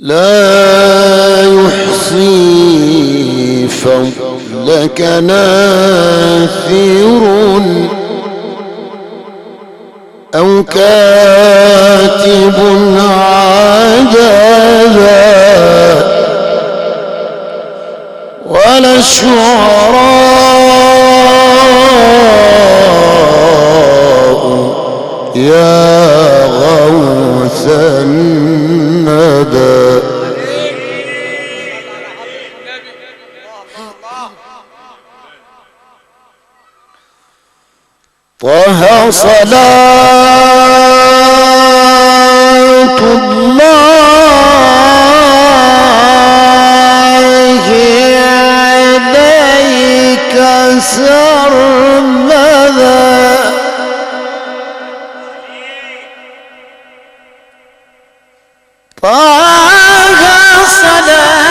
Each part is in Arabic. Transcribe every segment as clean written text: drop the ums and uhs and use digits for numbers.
لا يحصي فضلك ناثر أو كاتب عجبا ولا الشعراء يا غوث الندى طه صلاة الله عليك سرمدا طه صلاة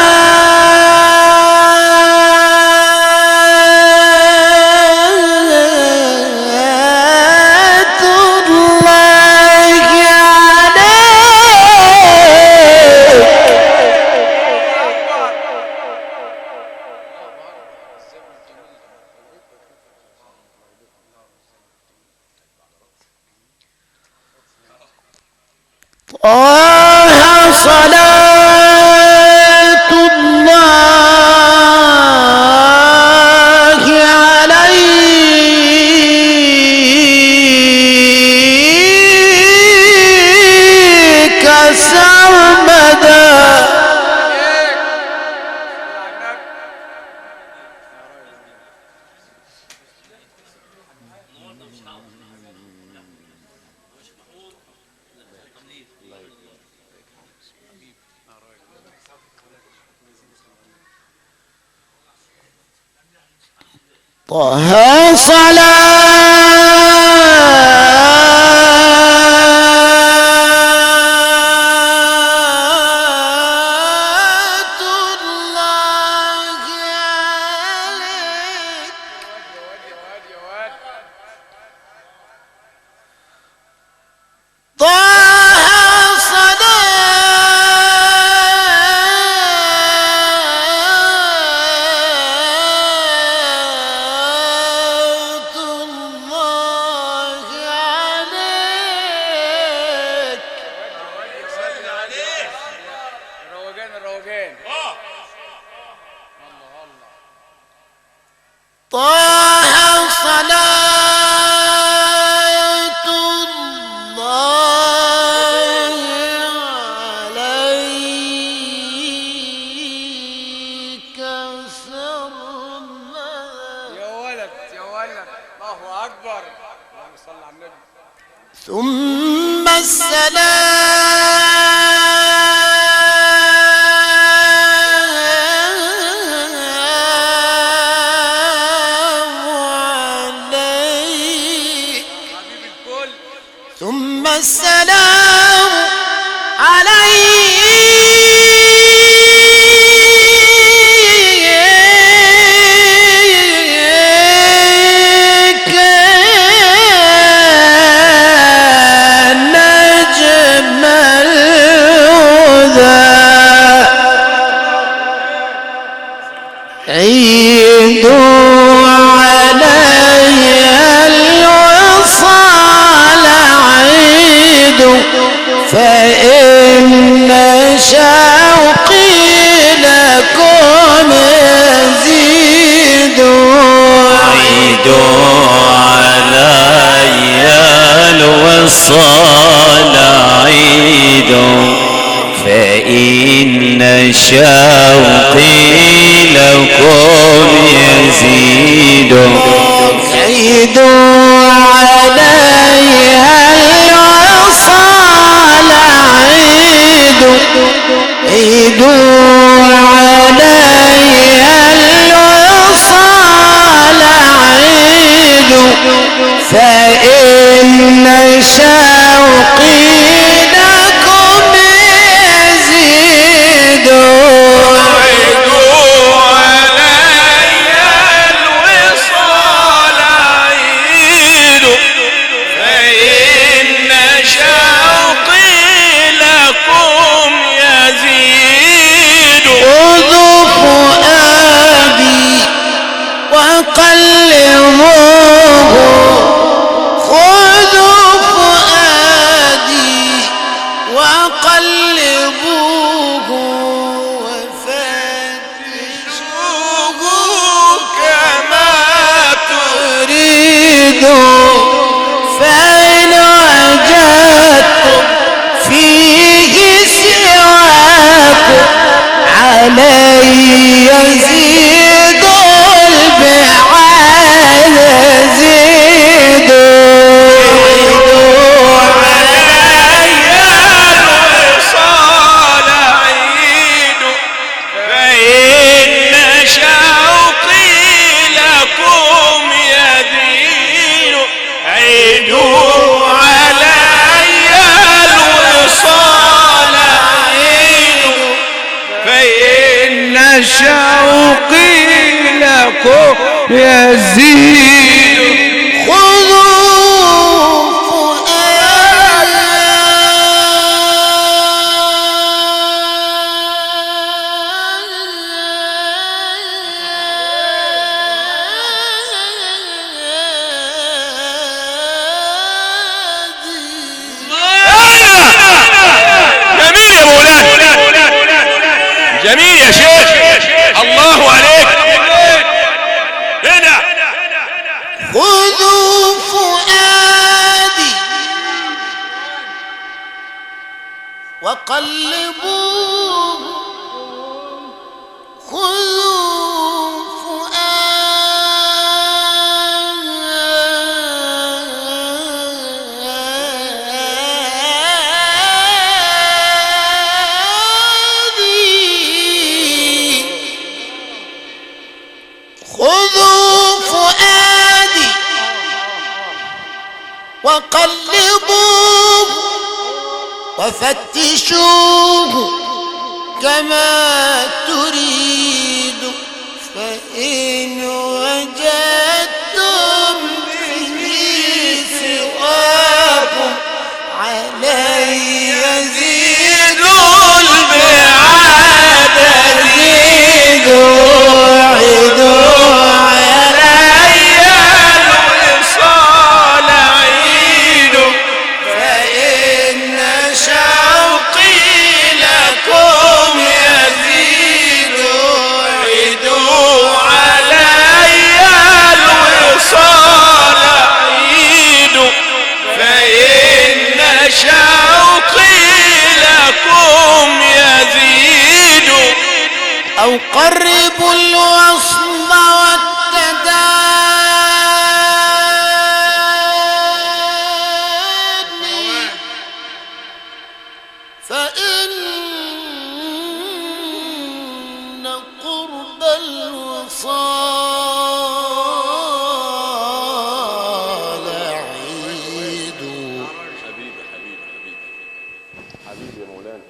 صلاة الله عليك سرمدا طه صلاة الله عليك طه طه صلاة الله عليك سرمدا يا ولد يا ولد الله أكبر اللهم صل على النبي ثم السلام ثم السلام عليك نجم الهدى عيد علي الوصال عيد فإن شوقي لكم يزيد عيد علي الوصال عيد فإن شوقي لكم يزيد عيد علي الوصال عيد عيد علي الوصال عيد فإن شوقي لكم يزيد عيد علي الوصال عيد فإن شوقي لكم يزيد وقلبوه وفتشوه كما تريدوا فإن وجدتم فيه سواكم علي يزيد البعاد يزيدوا الوصال عيد فإن شوقي لكم يدين عيدوا علي الوصال عيد فإن شوقي لكم يزيد خذوا جميل يا مولانا جميل يا شيخ الله عليك هنا خذوا فؤادي وقلبوه خذوا فؤادي خذوا فؤادي وقلبوه وفتشوه كما تريد فإن وجدتم فيه سواكم علي يزيد البعاد يزيدوا عيدوا علي الوصال عيد فإن شوقي لكم يزيد عيدوا علي الوصال عيد فإن شوقي لكم يزيد أو قربوا الوصل والتداني فإن قرب الوصال عيد حبيبي يا مولانا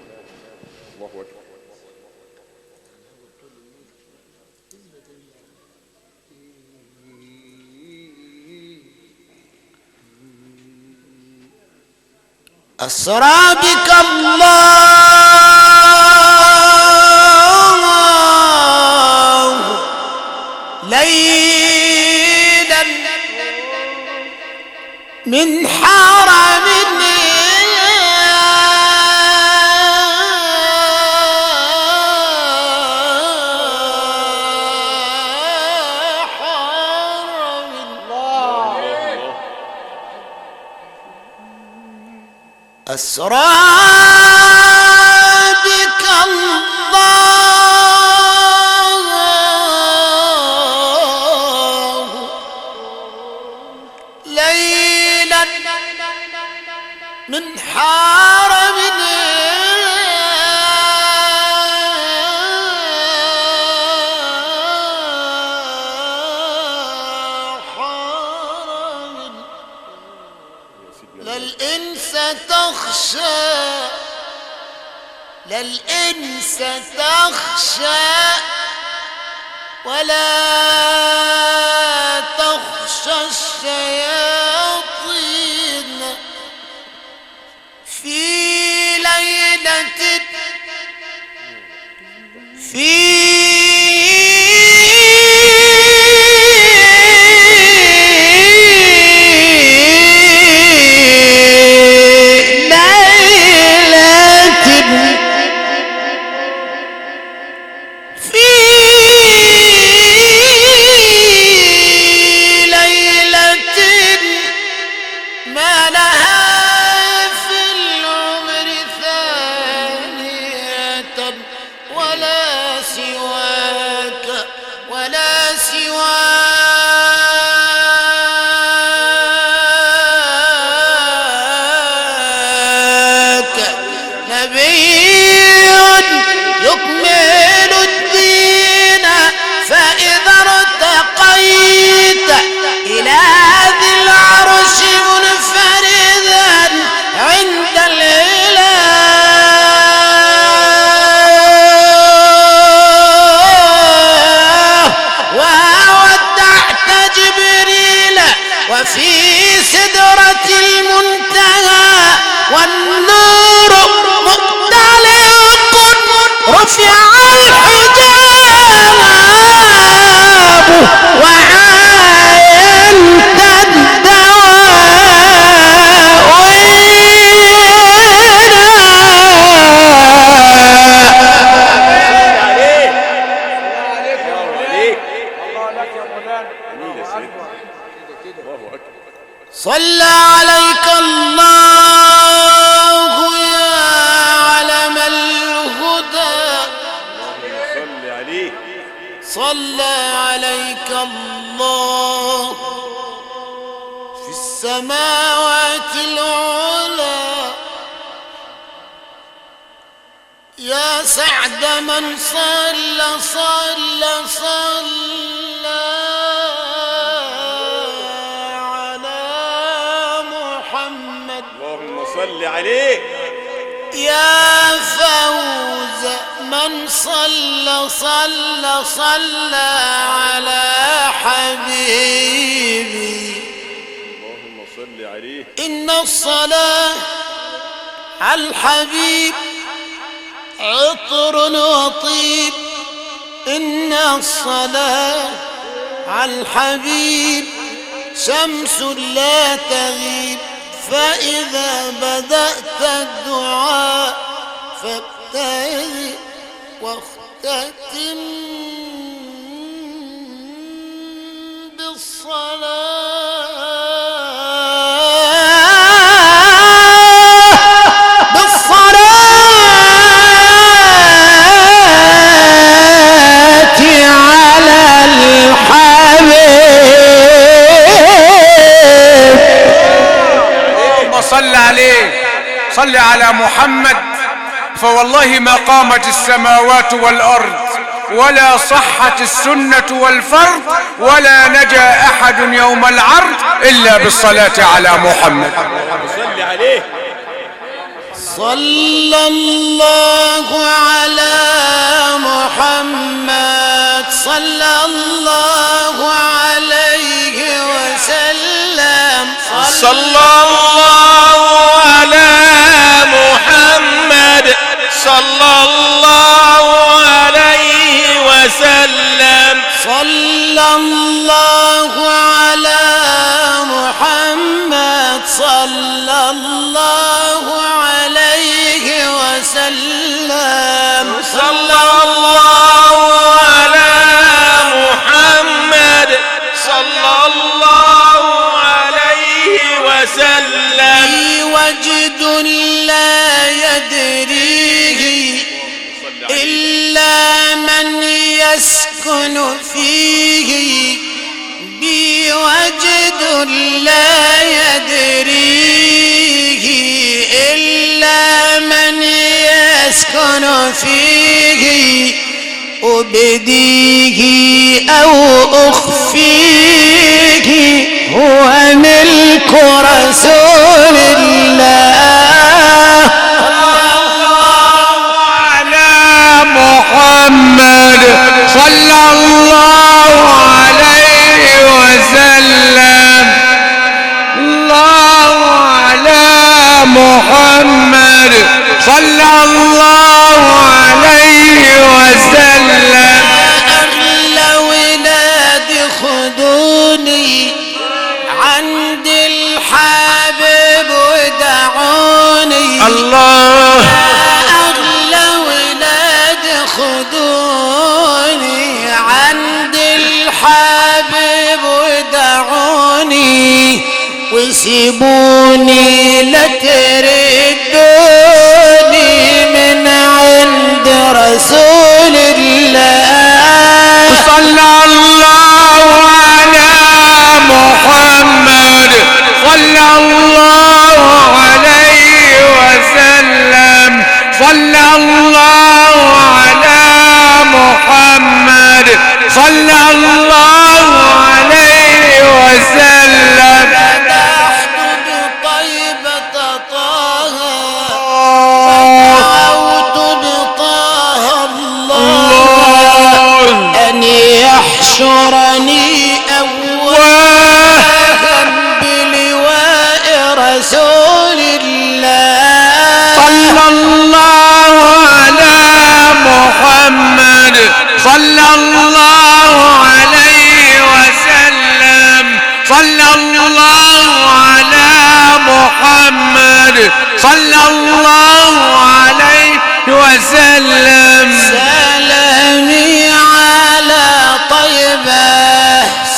الله اكبر. أسرى بك الله ليلا من حرم أسرى بك الله ليلا من حرم للإنس تخشى للإنس تخشى ولا تخشى الشياطين في ليلة نبي يكمل الدين فإذا ارتقيت إلى ذي العرش منفردا عند الإله وودعت جبريل وفي سدرة المنتهى والنور مختلق رفع الحجاب وعاينت صلى عليك الله يا علم الهدى صل عليه صلى عليك الله في السماوات العلى يا سعد من صلى صلى صلى على محمد اللهم صل عليه يا فوز من صلى صلى صلى على حبيبي اللهم صل عليه إن الصلاة على الحبيب عطر وطيب إن الصلاة على الحبيب شمس لا تغيب فإذا بدأت الدعاء فابتدئ واختتم صل عليه صل على محمد فوالله ما قامت السماوات والأرض ولا صحت السنة والفرض ولا نجا أحد يوم العرض إلا بالصلاة على محمد صل عليه صلى الله على محمد صلى الله عليه وسلم صلى الله على محمد صلى الله عليه وسلم صلى الله على محمد صلى الله عليه وسلم صلى الله على محمد صلى الله عليه وسلم وجد لا يدريه إلا من يسكن فيه بوجد لا يدريه إلا من يسكن فيه أبديه أو أخفيه هو ملك رسول الله محمد صلى الله عليه وسلم الله على محمد صلى الله عليه وسلم أغلى ولاد خدوني عند الحبيب ودعوني الله خذوني عند الحبيب ودعوني وسيبوني لا تردوني من عند رسول الله صلى الله على محمد صلى الله عليه وسلم صلى الله على محمد صلى الله عليه وسلم. فتحت بطيبة طه ودعوت بطه الله أن يحشرني أولا بلواء رسول الله. صلى الله على محمد صلى الله عليه وسلم. صلى الله على محمد صلى الله عليه وسلم. سلامي على طيبة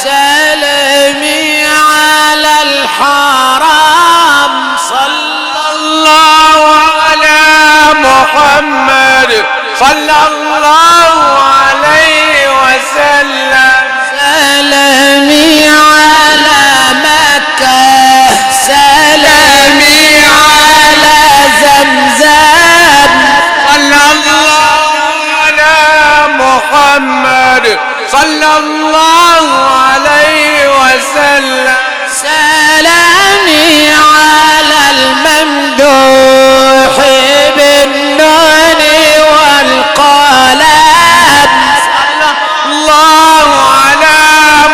سلامي على الحرام. صلى الله على محمد صلى الله عليه وسلم. سلامي على مكة سلامي على زمزم. صلى الله على محمد صلى الله عليه وسلم. سلامي على الممدوح بالنون والقلم. الله على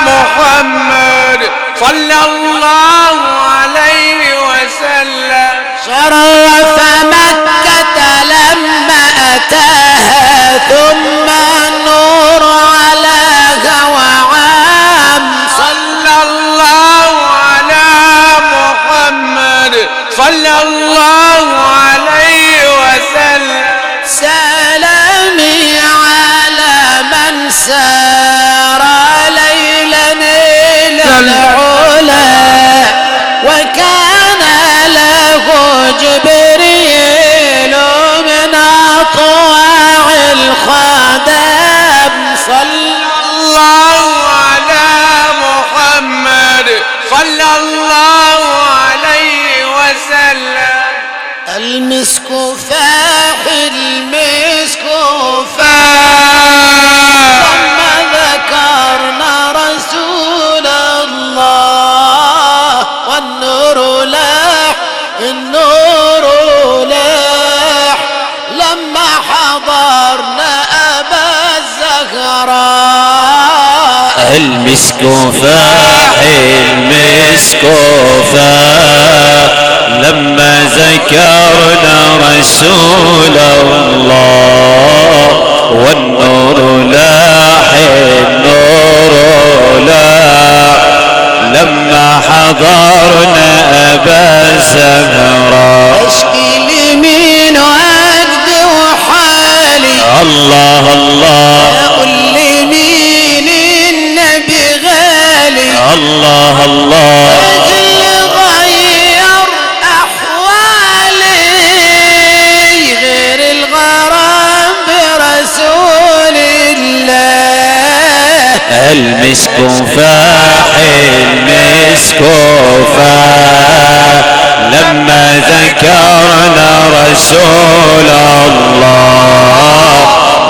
محمد صلى الله عليه وسلم. شرف مكة لما أتاها ثم النور على وعام. صلى الله على محمد صلى الله عليه وسلم. سلامي على من سار ليلا إلى العلا وكان له جبريل من أطواع الخدم. صلى الله على محمد صلى الله عليه وسلم. المسك فاح المسك فاح لما ذكرنا رسول الله والنور لاح النور لاح لما حضرنا أبا الزهراء. المسك فاح المسك فاح لما ذكرنا رسول الله والنور لاح النور لاح لما حضرنا أبا الزهراء. أشكي اليمين وأجد وحالي الله الله أقول لمين النبي غالي الله الله أجل غير أحوالي غير الغرام برسول الله. المسك فاح المسك فاح لما ذكرنا رسول الله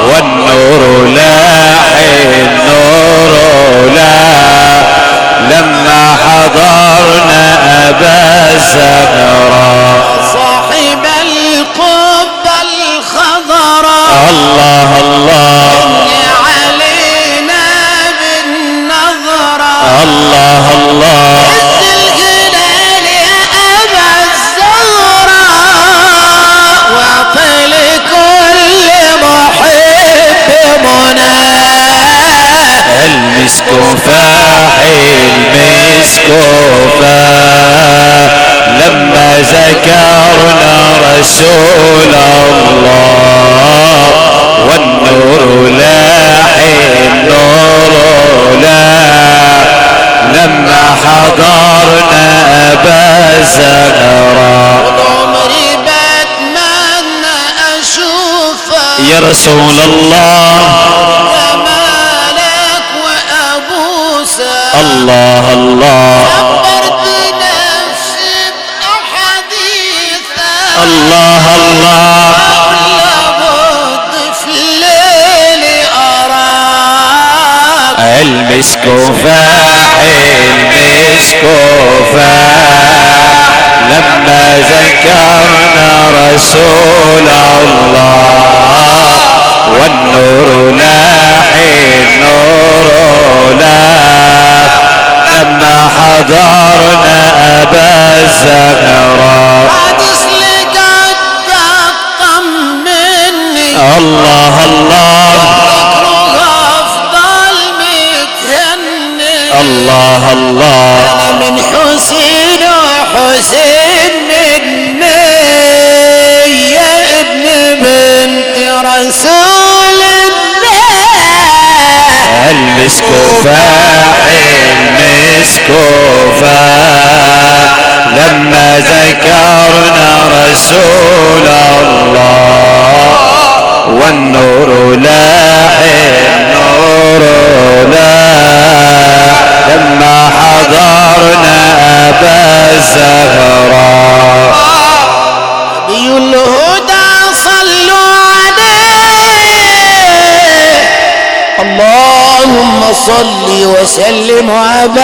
والنور لاح النور لاح لما حضرنا أبا الزهراء. صاحب القبة الخضراء الله الله علينا بالنظرة. الله الله عز الجلال يا أبا الزهراء واعطي لكل محب مناه. المسك فاح المسك فاح لما ذكرنا رسول الله والنور لاح النور لاح لما حضرنا أبا الزهراء. عمري بتمنى أشوفك يا رسول الله جمالك وأبوسك. الله الله صبرت نفسي بأحاديثك الله الله المسك فاح المسك فاح لما ذكرنا رسول الله والنور لاح النور لاح لما حضرنا أبا الزهراء حدث لك طمني الله الله ذكرها افضل متهني الله الله انا من حسين وحسين مني يا ابن بنت رسول الله المسك فاح المسك فاح لما ذكرنا رسول الله والنور لاح النور لاح لما حضرنا أبا الزهراء نبي الهدى صلوا عليه اللهم صل وسلم وبارك